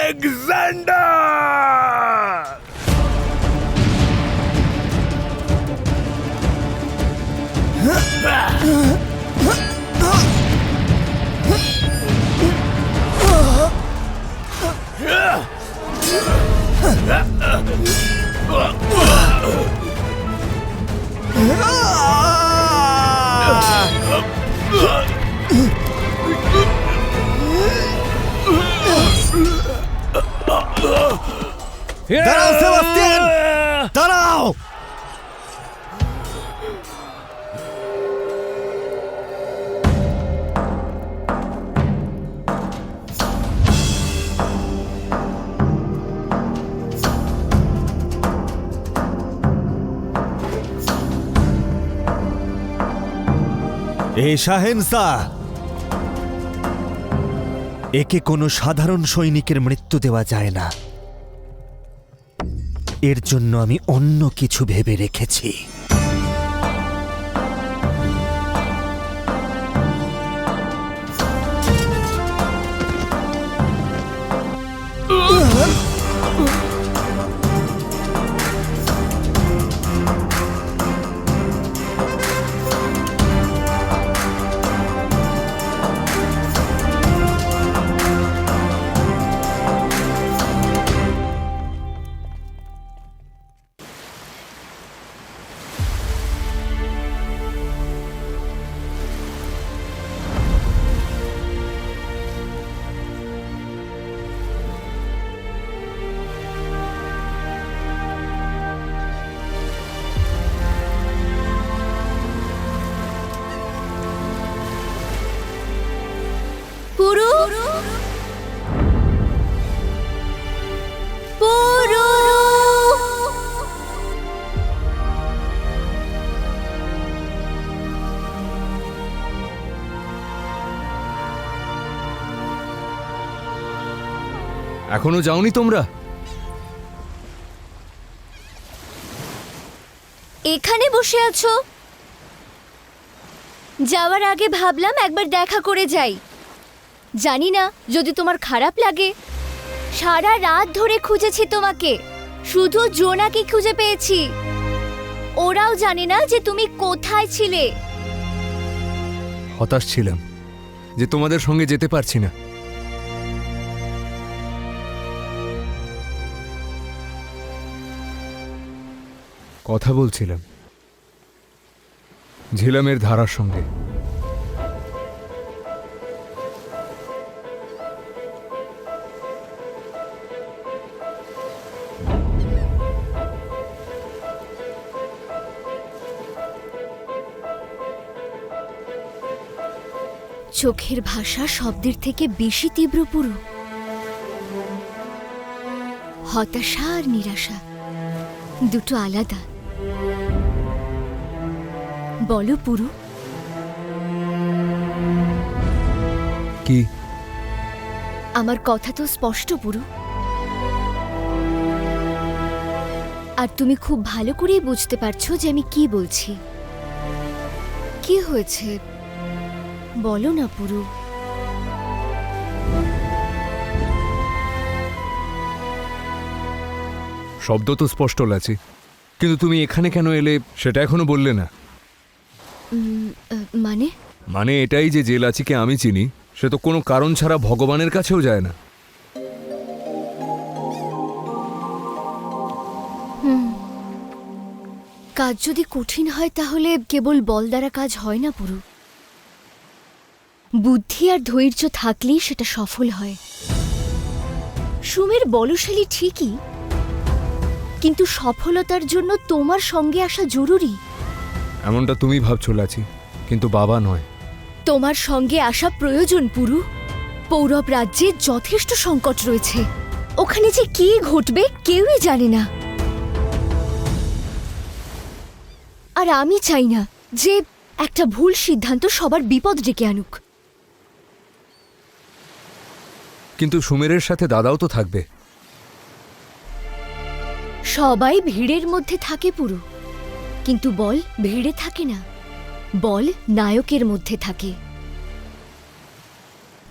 Alexander! দাঁড়াও Sebastian, দাঁড়াও। এ শাহেনশা, একে কোনো সাধারণ সৈনিকের মৃত্যু দেওয়া যায় না। এর জন্য আমি অন্য কিছু ভেবে রেখেছি। পুরু, পুরু, এখনো যাওনি তোমরা? এখানে বসে আছো? যাওয়ার আগে ভাবলাম একবার দেখা করে যাই। জানি না যদি তোমার খারাপ লাগে। সারা রাত ধরে খুঁজেছি তোমাকে, শুধু জোনাকে খুঁজে পেয়েছি। ওরাও জানে না যে তুমি কোথায় ছিলে। হতাশ ছিলাম যে তোমাদের সঙ্গে যেতে পারছি না। কথা বলছিলাম ঝিলামের ধারার সঙ্গে। চোখের ভাষা শব্দের থেকে বেশি তীব্র পুরু। হতাশা আর নিরাশা দুটো আলাদা। বলো পুরু। কি? আমার কথা তো স্পষ্ট পুরু, আর তুমি খুব ভালো করেই বুঝতে পারছো যে আমি কি বলছি। কি হয়েছে বলো না পুরু। শব্দ তো স্পষ্ট লাগছে, কিন্তু তুমি এখানে কেন এলে সেটা এখনো বললে না। মানে মানে এটাই যে লাচিকে আমি চিনি সে তো কোনো কারণ ছাড়া ভগবানের কাছেও যায় না। কাজ যদি কঠিন হয় তাহলে কেবল বল দ্বারা কাজ হয় না পুরু। বুদ্ধি আর ধৈর্য থাকলেই সেটা সফল হয়। সুমের বলশালী ঠিকই, কিন্তু সফলতার জন্য তোমার সঙ্গে আসা জরুরি। এমনটা তুমি ভাবছো লাচি, কিন্তু বাবা নয়। তোমার সঙ্গে আসা প্রয়োজন পুরু। পৌরব রাজ্যে যথেষ্ট সংকট রয়েছে। ওখানে যে কি ঘটবে কেউই জানে না। আর আমি চাই না যে একটা ভুল সিদ্ধান্ত সবার বিপদ ডেকে আনুক। কিন্তু সুমেরের সাথে দাদাও তো থাকবে। সবাই ভিড়ের মধ্যে থাকে পুরু, কিন্তু বল ভিড়ে থাকে না। বল নায়কের মধ্যে থাকে।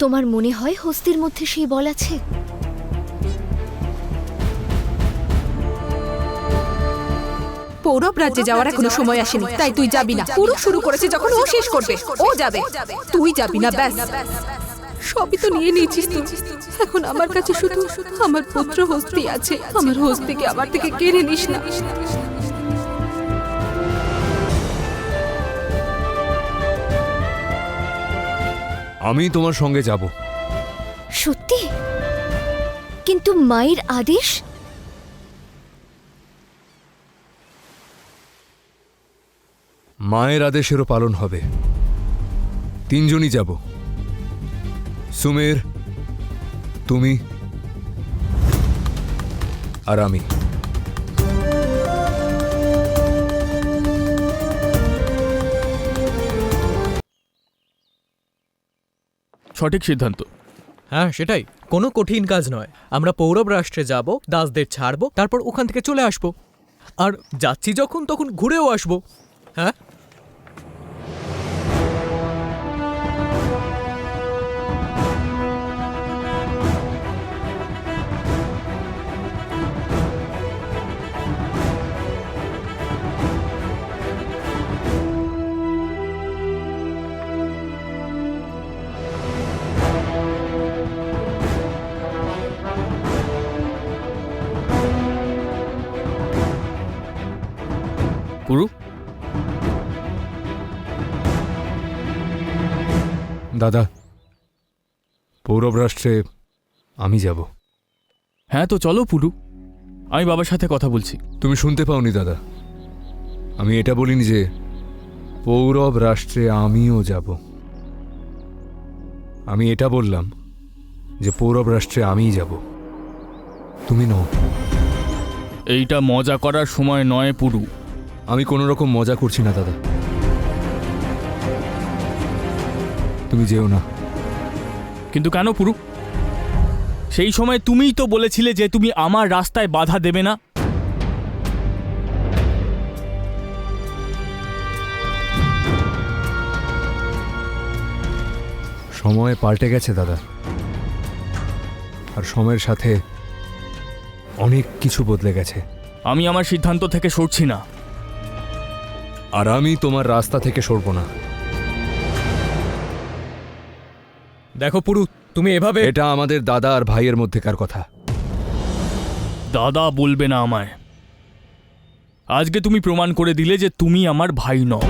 তোমার মনে হয় হস্তির মধ্যে সেই বল আছে? পৌরব রাজ্যে যাওয়ার এখনো সময় আসেনি, তাই তুই যাবি না। পুরো শুরু করেছে যখন ও শেষ করবে, ও যাবে, তুই যাবি না, ব্যাস। সবই তো নিয়ে নিয়েছিস তুই, এখন আমার কাছে শুধু আমার পুত্র হস্তি আছে। আমার হস্তিকে আমার থেকে কেড়ে নিস না। আমি তোমার সঙ্গে যাব। সত্যি? কিন্তু মায়ের আদেশ? মায়ের আদেশেরও পালন হবে। তিনজনই যাব, সুমের, তুমি আর আমি। সঠিক সিদ্ধান্ত। হ্যাঁ সেটাই, কোনো কঠিন কাজ নয়। আমরা পৌরব রাষ্ট্রে যাব, দাসদের ছাড়বো, তারপর ওখান থেকে চলে আসবো। আর যাচ্ছি যখন তখন ঘুরেও আসবো। হ্যাঁ, পুরু, দাদা, পৌরব রাষ্ট্রে আমি যাব। হ্যাঁ তো চলো পুরু, আমি বাবার সাথে কথা বলছি। তুমি শুনতে পাওনি দাদা, আমি এটা বলিনি যে পৌরব রাষ্ট্রে আমিও যাব। আমি এটা বললাম যে পৌরব রাষ্ট্রে আমিই যাব, তুমি নও। এইটা মজা করার সময় নয় পুরু। আমি কোনো রকম মজা করছি না দাদা, তুমি যেও না। কিন্তু কেন পুরু? সেই সময় তুমিই তো বলেছিলে যে তুমি আমার রাস্তায় বাধা দেবে না। সময় পাল্টে গেছে দাদা, আর সময়ের সাথে অনেক কিছু বদলে গেছে। আমি আমার সিদ্ধান্ত থেকে সরছি না। আর আমি তোমার রাস্তা থেকে সরব না। দেখো পুরু, তুমি এভাবে। এটা আমাদের দাদা আর ভাইয়ের মধ্যেকার কথা। দাদা বলবে না আমায়। আজকে তুমি প্রমাণ করে দিলে যে তুমি আমার ভাই নও।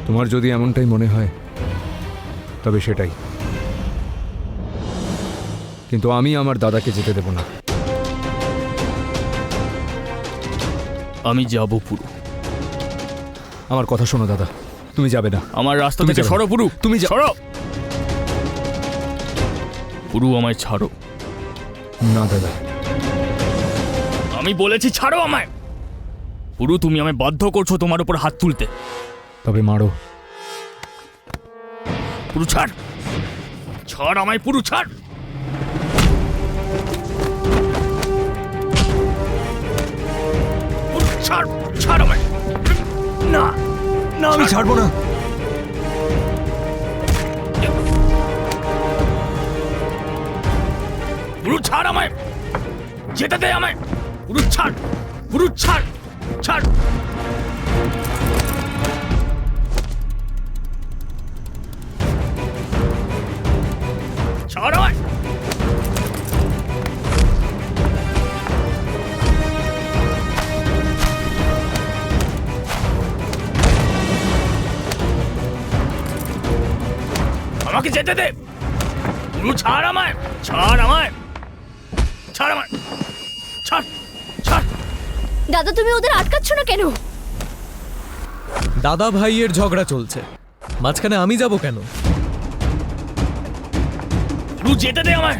তোমার যদি এমনটাই মনে হয় তবে সেটাই, কিন্তু আমি আমার দাদাকে যেতে দেব না। আমি যাব পুরু। আমার কথা শোনো দাদা, তুমি যাবে না। আমার রাস্তা তুমি থেকে যাবে সরো না। পুরু, তুমি সরো পুরু, আমায় ছাড়ো। না দাদা, আমি বলেছি ছাড়ো আমায়। পুরু, তুমি আমায় বাধ্য করছো তোমার উপর হাত তুলতে। তবে মারো। পুরু ছাড়, ছাড় আমায় পুরু, ছাড়। পুরু ছাড়, ছাড় আমায়। না না, আমি ছাড়বো না। পুরু ছাড় আমায়, যেতে দে আমায়। পুরু ছাড়, পুরু ছাড়, ছাড়। ছাড় আমায়। আমাকে যেতে দে। পুরু ছাড় আমায়, ছাড় আমায়, ছাড় আমায়, ছাড়, ছাড়। দাদা, তুমি ওদের আটকাচ্ছ না কেন? দাদা ভাইয়ের ঝগড়া চলছে, মাঝখানে আমি যাব কেন? পুরু যেতে দে আমায়।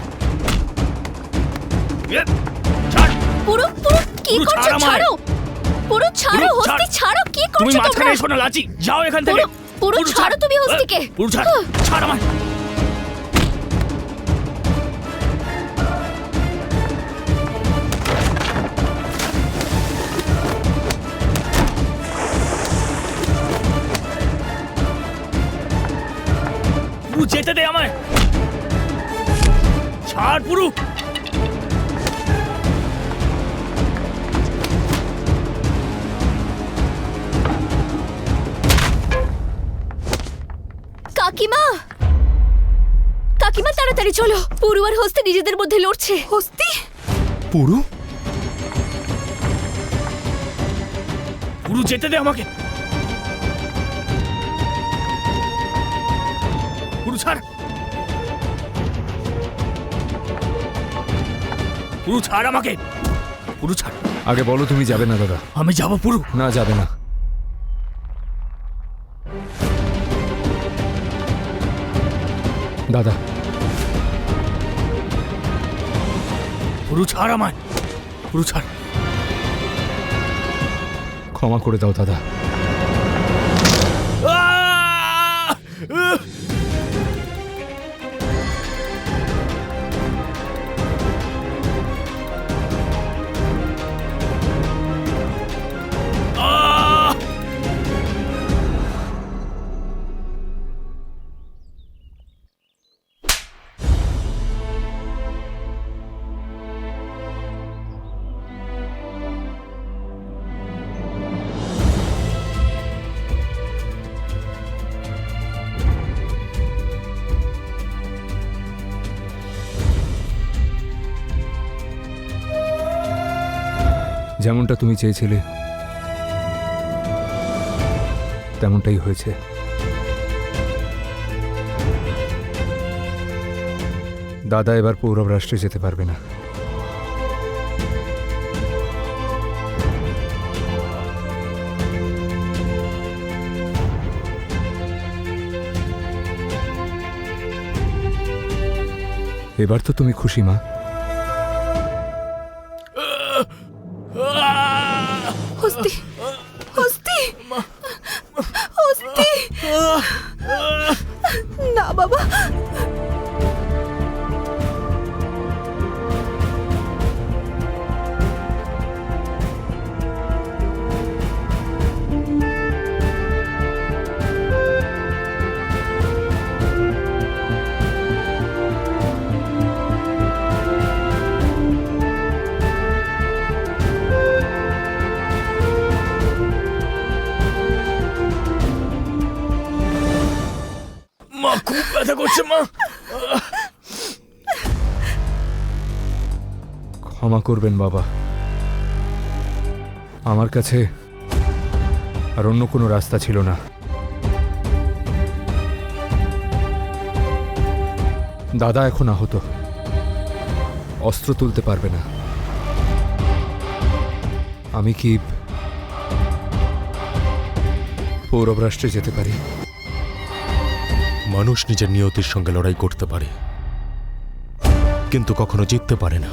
ছাড়। পুরো পুরো কি পুরো করছো? ছাড় আমায়। ছাড়ো পুরো, ছাড়ো পুরো হস্তি, ছাড়। ছাড়ো। কি তুমি করছো মাঝখানে তোমরা? এসো না লাচি, যাও এখান থেকে। পুরো ছাড়ো তুমি হস্তিকে। পুরু ছাড়, ছাড় আমায়। পুরু যেতে দে আমায়। ছাড় পুরু। কাকিমা, কাকিমা তাড়াতাড়ি চলো, পুরু আর হস্তি নিজেদের মধ্যে লড়ছে। হস্তি? পুরু? পুরু যেতে দে আমাকে। পুরু ছাড়, পুরু ছাড় আমাকে, পুরু ছাড়। আগে বলো তুমি যাবে না দাদা। আমি যাবো পুরু। না, যাবে না। দাদা, পুরু ছাড় আমায়, পুরু ছাড়। ক্ষমা করে দাও দাদা। আহ! উহ! আহ! যেমনটা তুমি চেয়েছিলে তেমনটাই হয়েছে। দাদা এবার পৌরব রাষ্ট্রে যেতে পারবে না। এবার তো তুমি খুশি মা? হস্তি, হস্তি, হস্তি! না বাবা, মা খুব ব্যথা করছে মা। ক্ষমা করবেন বাবা, আমার কাছে আর অন্য কোনো রাস্তা ছিল না। দাদা এখন আহত, অস্ত্র তুলতে পারবে না। আমি কি পৌরব রাষ্ট্রে যেতে পারি? মানুষ নিজের নিয়তির সঙ্গে লড়াই করতে পারে, কিন্তু কখনো জিততে পারে না।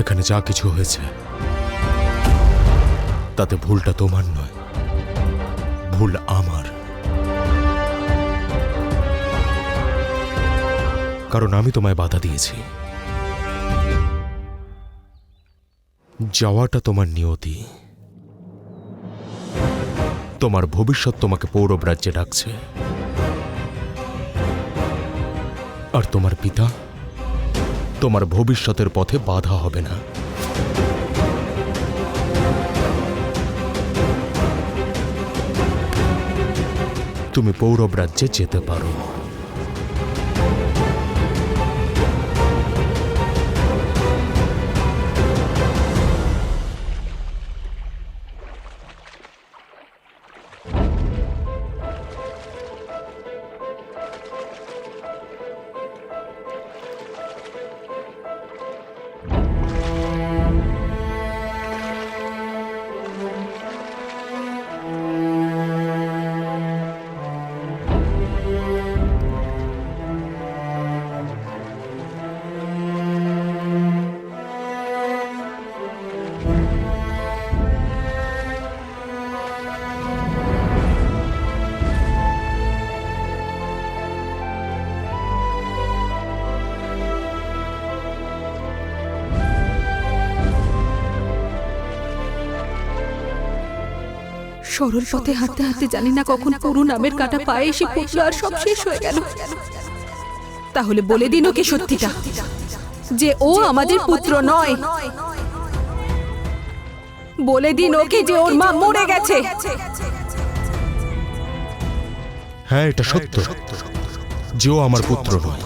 এখানে যা কিছু হয়েছে তাতে ভুলটা তোমার নয়, ভুল আমার। কারণ আমি তোমায় বাধা দিয়েছি। যাওয়াটা তোমার নিয়তি, তোমার ভবিষ্যৎ তোমাকে পৌরব রাজ্যে ডাকছে। আর তোমার পিতা তোমার ভবিষ্যতের পথে বাধা হবে না। তুমি পৌরব রাজ্যে যেতে পারো। সরল পথে হাঁটতে হাঁটতে জানি না কখন পুরু নামের কাটা পায়ে এসে পড়লো আর সব শেষ হয়ে গেল। তাহলে বলে দিন ওকে সত্যিটা, যে ও আমাদের পুত্র নয়। বলে দিন ওকে যে ওর মা মরে গেছে। হ্যাঁ, এটা সত্য যে ও আমার পুত্র নয়।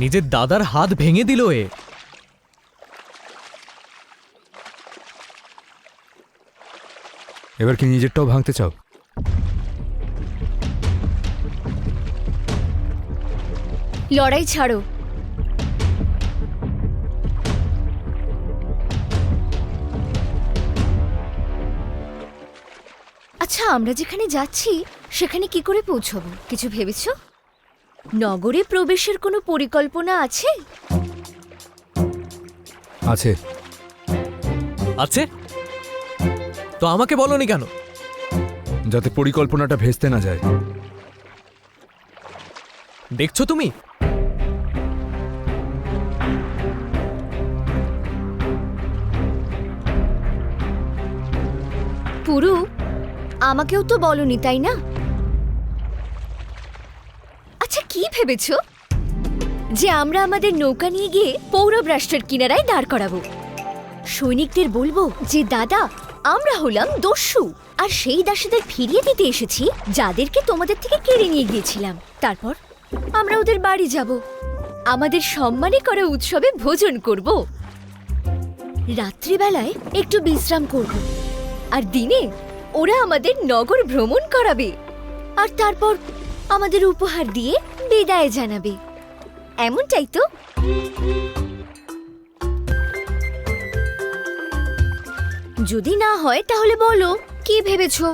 নিজের দাদার হাত ভেঙে দিল এ। এবার কি নিজেরটাও ভাঙতে চাও? লড়াই ছাড়ো। আচ্ছা, আমরা যেখানে যাচ্ছি সেখানে কি করে পৌঁছবো? কিছু ভেবেছো? নগরে প্রবেশের কোনো পরিকল্পনা আছে? আছে। আছে তো আমাকে বলনি কেন? যাতে পরিকল্পনাটা ভেস্তে না যায়। দেখছো তুমি, পুরু, আমাকেও তো বলনি, তাই না? আচ্ছা, কি ভেবেছো যে আমরা আমাদের নৌকা নিয়ে গিয়ে পৌরব রাষ্ট্রের কিনারায় দাঁড় করাবো? সৈনিকদের বলবো যে দাদা, আমরা হলাম দস্যু, আর সেই দাসীদের ফিরিয়ে দিতে এসেছি যাদেরকে তোমাদের থেকে কেড়ে নিয়ে গিয়েছিলাম। তারপর আমরা ওদের বাড়ি যাব, আমাদের সম্মানে করা উৎসবে ভোজন করব, রাত্রিবেলায় একটু বিশ্রাম করব, আর দিনে ওরা আমাদের নগর ভ্রমণ করাবে, আর তারপর আমাদের উপহার দিয়ে বিদায় জানাবে। এমনটাই তো? যদি না হয় তাহলে বলো কি ভেবেছো?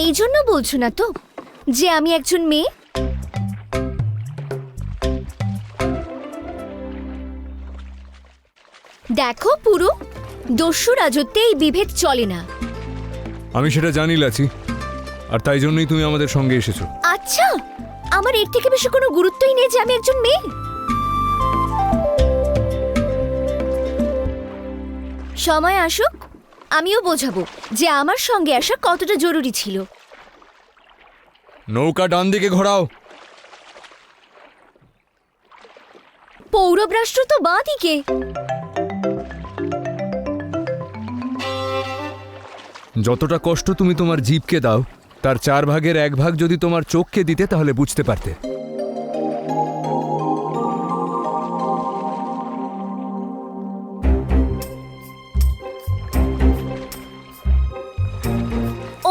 এই জন্য বলছো না তো যে আমি একজন মেয়ে? দেখো পুরু, দস্যু রাজত্বে এই বিভেদ চলে না। আমি সেটা জানি লাচি, আর তাই জন্যই তুমি আমাদের সঙ্গে এসেছো। আচ্ছা, আমার এর থেকে বেশি কোনো গুরুত্বই নেই যে আমি একজন মেয়ে? সময় আসুক, আমিও বোঝাবো যে আমার সঙ্গে আসা কতটা জরুরি ছিল। নৌকা ডান দিকে ঘোরাও। পৌরব রাষ্ট্র তো বাঁ দিকে। যতটা কষ্ট তুমি তোমার জীবকে দাও, তার 4 ভাগের 1 ভাগ যদি তোমার চোখকে দিতে তাহলে বুঝতে পারতে।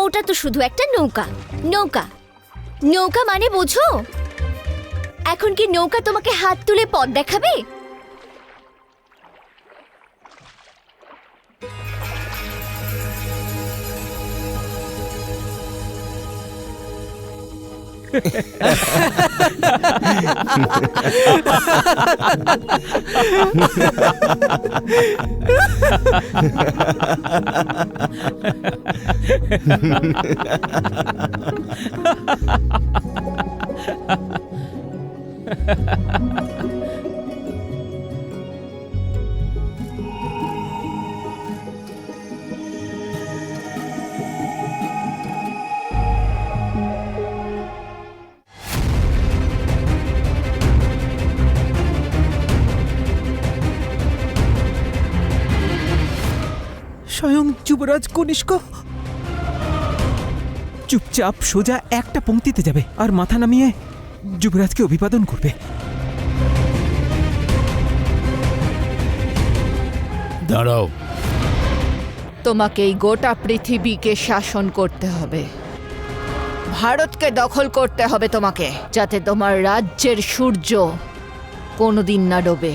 ওটা তো শুধু একটা নৌকা। নৌকা নৌকা মানে বোঝো? এখন কি নৌকা তোমাকে হাত তুলে পথ দেখাবে? স্বয়ং যুবরাজ কনিষ্ক চুপচাপ সোজা একটা পংক্তিতে যাবে আর মাথা নামিয়ে যুবরাজকে অভিবাদন করবে। দাঁড়াও। তোমাকে এই গোটা পৃথিবীকে শাসন করতে হবে, ভারতকে দখল করতে হবে তোমাকে, যাতে তোমার রাজ্যের সূর্য কোনোদিন না ডোবে।